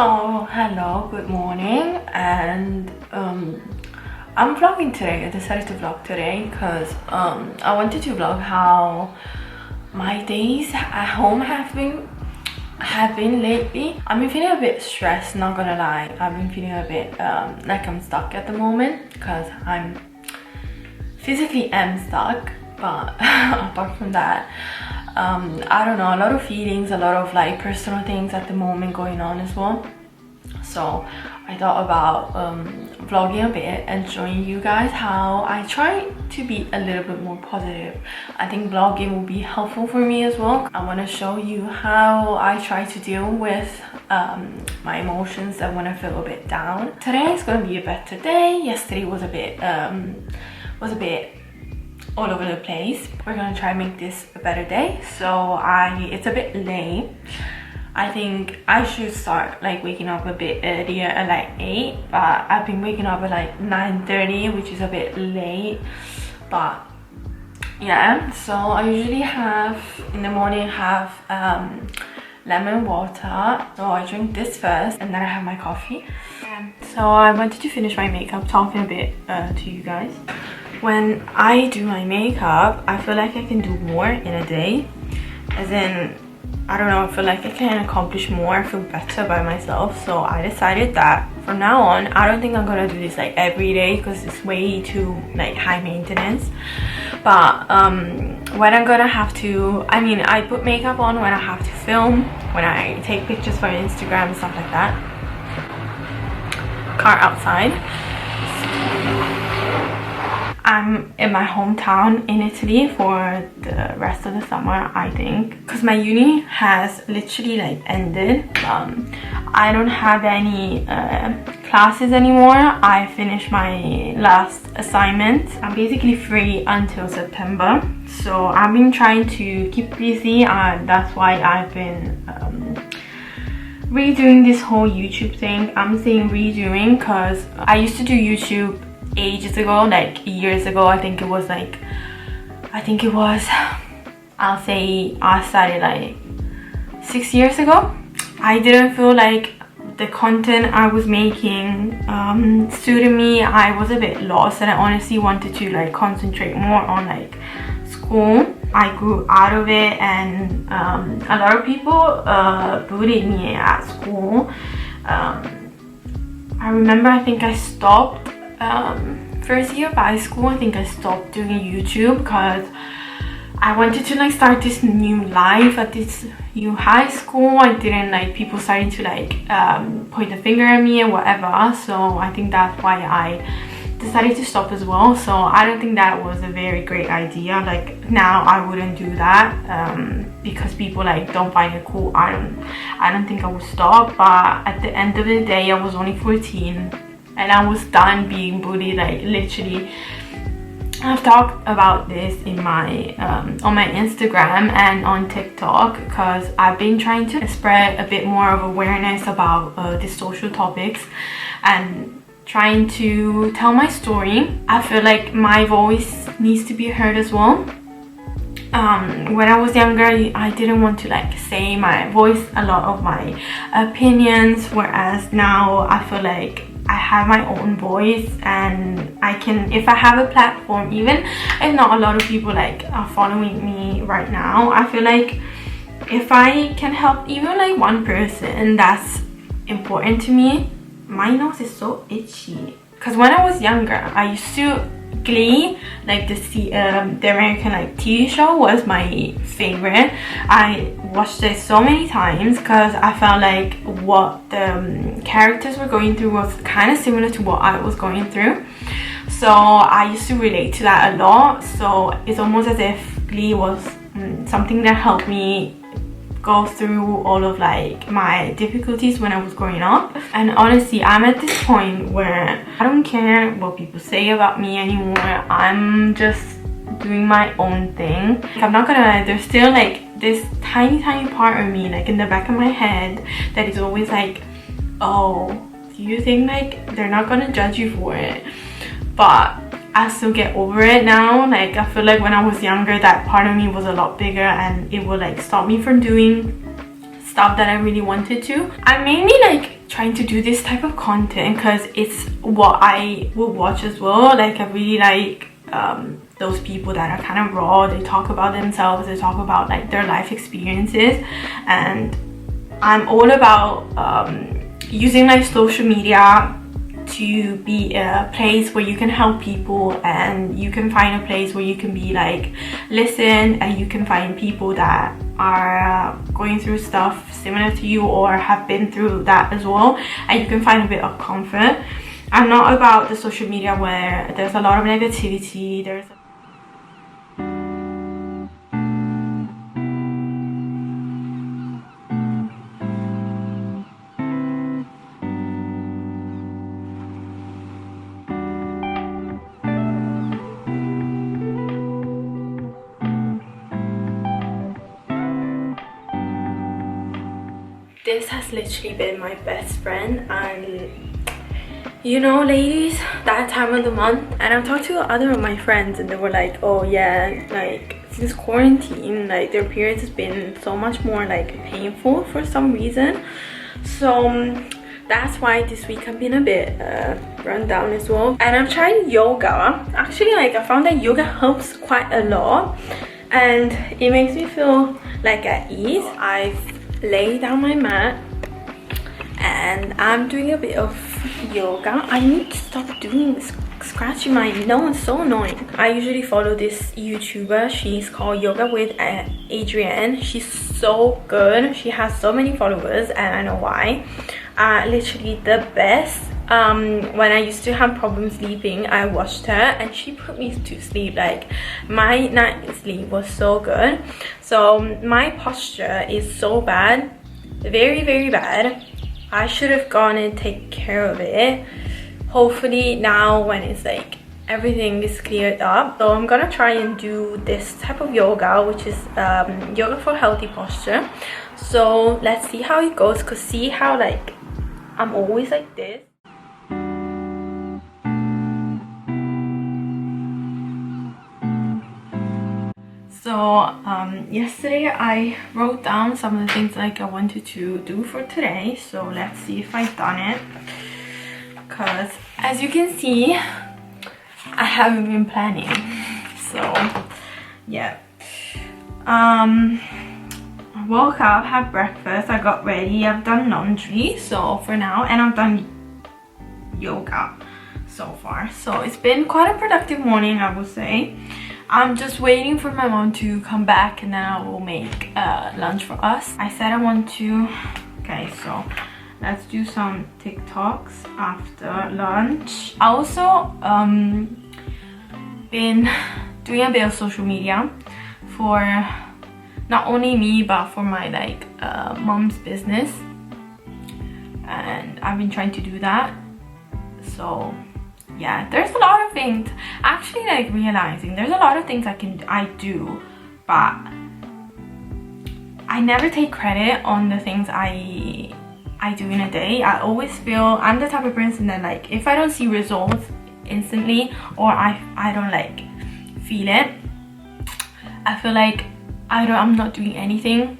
So hello, good morning, and I'm vlogging today. I decided to vlog today because I wanted to vlog how my days at home have been lately. I've been feeling a bit stressed, not gonna lie. I've been feeling a bit like I'm stuck at the moment because I'm physically am stuck, but apart from that, I don't know, a lot of feelings, a lot of like personal things at the moment going on as well. So I thought about vlogging a bit and showing you guys how I try to be a little bit more positive. I think vlogging will be helpful for me as well. I want to show you how I try to deal with my emotions and when I feel a bit down. Today is going to be a better day. Yesterday was a bit all over the place. We're gonna try and make this a better day. So it's a bit late. I think I should start like waking up a bit earlier at like 8, but I've been waking up at like 9:30, which is a bit late. But yeah, so I usually have in the morning lemon water. So I drink this first and then I have my coffee. So I wanted to finish my makeup, talking a bit to you guys. When I do my makeup, I feel like I can do more in a day. As in, I don't know, I feel like I can accomplish more, I feel better by myself. So I decided that from now on, I don't think I'm gonna do this like every day because it's way too like high maintenance. But when I'm gonna have to, I mean, I put makeup on when I have to film, when I take pictures for Instagram and stuff like that. Car outside. I'm in my hometown in Italy for the rest of the summer, I think, because my uni has literally like ended. I don't have any classes anymore. I finished my last assignment. I'm basically free until September, so I've been trying to keep busy, and that's why I've been redoing this whole YouTube thing. I'm saying redoing because I used to do YouTube ages ago, like years ago. I'll say I started like 6 years ago. I didn't feel like the content I was making suited me. I was a bit lost and I honestly wanted to like concentrate more on like school. I grew out of it, and a lot of people bullied me at school. I remember, I think I stopped first year of high school. I think I stopped doing YouTube because I wanted to like start this new life at this new high school. I didn't like people starting to like point the finger at me or whatever. So I think that's why I decided to stop as well. So I don't think that was a very great idea. Like now I wouldn't do that because people like don't find it cool. I don't think I would stop. But at the end of the day, I was only 14 and I was done being bullied. Like literally, I've talked about this in my on my Instagram and on TikTok because I've been trying to spread a bit more of awareness about these social topics and trying to tell my story. I feel like my voice needs to be heard as well. When I was younger, I didn't want to like say my voice, a lot of my opinions, whereas now I feel like I have my own voice and I can, if I have a platform, even if not a lot of people like are following me right now, I feel like if I can help even like one person, that's important to me. My nose is so itchy because when I was younger, I used to Glee, like the American like TV show was my favorite. I watched it so many times because I felt like what the characters were going through was kind of similar to what I was going through. So I used to relate to that a lot. So it's almost as if Glee was something that helped me go through all of like my difficulties when I was growing up. And honestly, I'm at this point where I don't care what people say about me anymore. I'm just doing my own thing. I'm not gonna lie, there's still like this tiny part of me like in the back of my head that is always like, oh, do you think like they're not gonna judge you for it? But I still get over it now. Like I feel like when I was younger, that part of me was a lot bigger and it would like stop me from doing stuff that I really wanted to. I mainly like trying to do this type of content because it's what I will watch as well. Like I really like those people that are kind of raw. They talk about themselves, they talk about like their life experiences, and I'm all about using like social media to be a place where you can help people, and you can find a place where you can be like listen, and you can find people that are going through stuff similar to you or have been through that as well, and you can find a bit of comfort. I'm not about the social media where there's a lot of negativity. This has literally been my best friend, and you know, ladies, that time of the month, and I've talked to other of my friends and they were like, oh yeah, like since quarantine, like their periods has been so much more like painful for some reason. So that's why this week I've been a bit run down as well. And I'm trying yoga. Actually, like I found that yoga helps quite a lot and it makes me feel like at ease. I've laid down my mat and I'm doing a bit of yoga. I need to stop doing scratching my nose, so annoying. I usually follow this YouTuber. She's called Yoga with Adrienne. She's so good. She has so many followers and I know why. Literally the best. When I used to have problems sleeping, I watched her and she put me to sleep. Like my night sleep was so good. So my posture is so bad, very bad. I should have gone and take care of it. Hopefully now when it's like everything is cleared up. So I'm gonna try and do this type of yoga, which is yoga for healthy posture. So let's see how it goes, because see how like I'm always like this. So yesterday I wrote down some of the things like I wanted to do for today. So let's see if I've done it, because as you can see I haven't been planning. So yeah, I woke up, had breakfast, I got ready, I've done laundry so for now, and I've done yoga so far. So it's been quite a productive morning, I would say. I'm just waiting for my mom to come back and then I will make lunch for us. I said I want to... Okay, so let's do some TikToks after lunch. I also been doing a bit of social media for not only me but for my like mom's business, and I've been trying to do that. So yeah, there's a lot of things actually, like realizing there's a lot of things I do, but I never take credit on the things I do in a day. I always feel I'm the type of person that like if I don't see results instantly, or I don't like feel it, I feel like I'm not doing anything,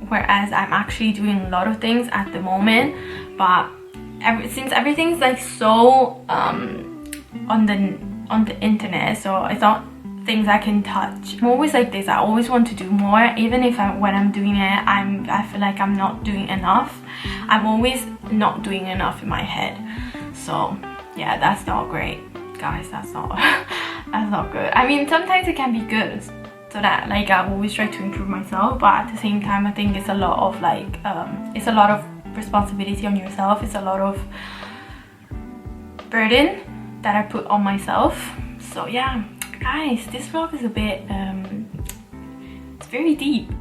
whereas I'm actually doing a lot of things at the moment. But since everything's like so on the internet, so it's not things I can touch. I'm always like this. I always want to do more, even if when I'm doing it I feel like I'm not doing enough. I'm always not doing enough in my head. So yeah, that's not great, guys. That's not that's not good. I mean, sometimes it can be good, so that like I always try to improve myself, but at the same time I think it's a lot of like it's a lot of responsibility on yourself. It's a lot of burden that I put on myself. So yeah, guys, this vlog is a bit it's very deep.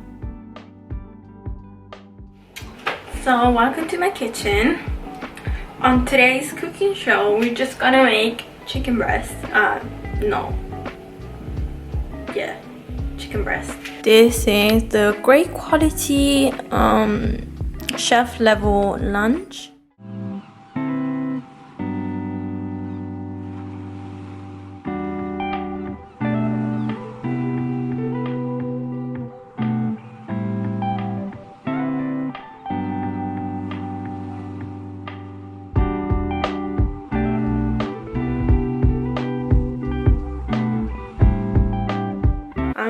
So welcome to my kitchen. On today's cooking show, we're just gonna make chicken breast. Chicken breast. This is the great quality chef level lunch.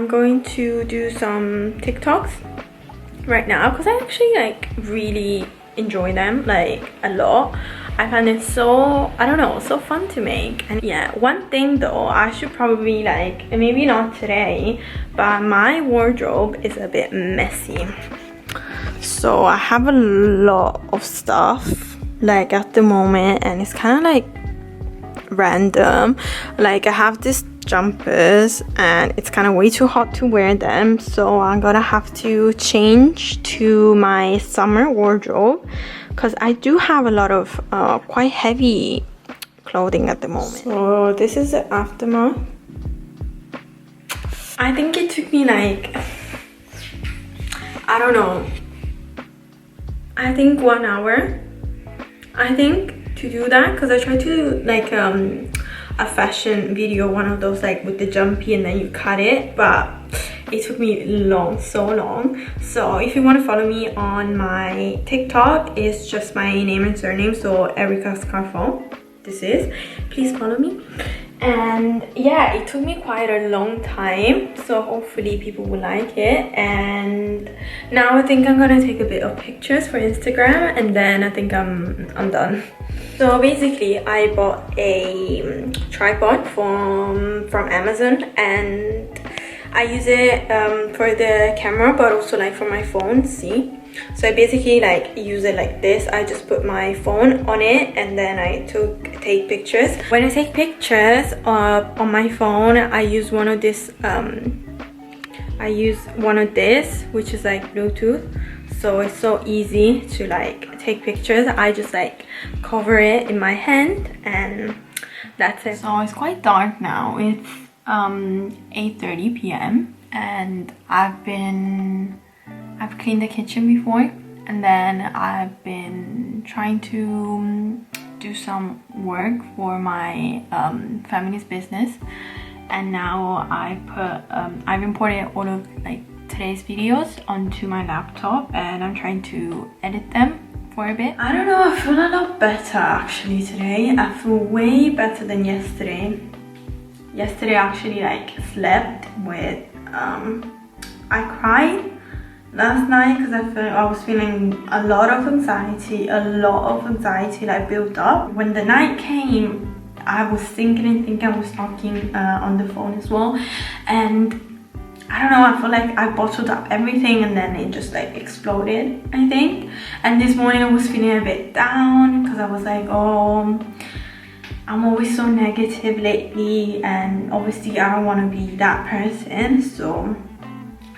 going to do some TikToks right now because I actually like really enjoy them like a lot. I find it so, I don't know, so fun to make. And yeah, one thing though, I should probably like, maybe not today, but my wardrobe is a bit messy. So I have a lot of stuff like at the moment, and it's kind of like random. Like I have these jumpers and it's kind of way too hot to wear them, so I'm gonna have to change to my summer wardrobe because I do have a lot of quite heavy clothing at the moment. So this is the aftermath. I think it took me like, I don't know, I think 1 hour, I think, to do that, because I tried to do like a fashion video, one of those like with the jumpy and then you cut it, but it took me so long. So if you want to follow me on my TikTok, it's just my name and surname, so hereserikas. Please follow me. And yeah, it took me quite a long time, so hopefully people will like it. And now I think I'm gonna take a bit of pictures for Instagram, and then I think I'm done. So basically I bought a tripod from Amazon, and I use it for the camera but also like for my phone. See, so I basically like use it like this. I just put my phone on it and then I take pictures. When I take pictures on my phone, I use one of this which is like Bluetooth, so it's so easy to like take pictures. I just like cover it in my hand and that's it. So it's quite dark now. It's 8:30 p.m. and I've cleaned the kitchen before, and then I've been trying to do some work for my family's business, and now I've imported all of like today's videos onto my laptop and I'm trying to edit them for a bit. I don't know, I feel a lot better actually today. I feel way better than yesterday. Yesterday I actually like slept with I cried last night because I was feeling a lot of anxiety like built up. When the night came, I was thinking I was talking on the phone as well, and I don't know, I feel like I bottled up everything and then it just like exploded, I think. And this morning I was feeling a bit down because I was like, oh, I'm always so negative lately, and obviously I don't want to be that person. So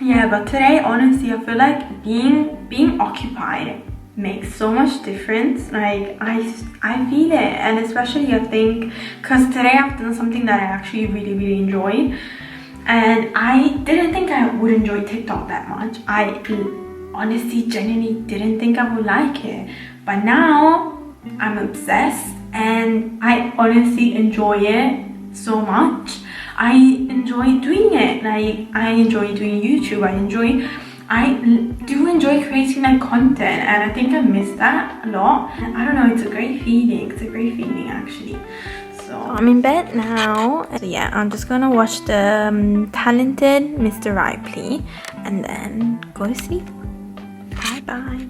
yeah, but today honestly I feel like being occupied makes so much difference. Like I feel it, and especially I think because today I've done something that I actually really enjoyed, and I didn't think I would enjoy TikTok that much. I honestly genuinely didn't think I would like it, but now I'm obsessed and I honestly enjoy it so much. I enjoy doing it. Like I enjoy doing YouTube. I do enjoy creating like content, and I think I miss that a lot. And I don't know, it's a great feeling. It's a great feeling actually. So I'm in bed now. So yeah, I'm just gonna watch the talented Mr. Ripley and then go to sleep. Bye bye.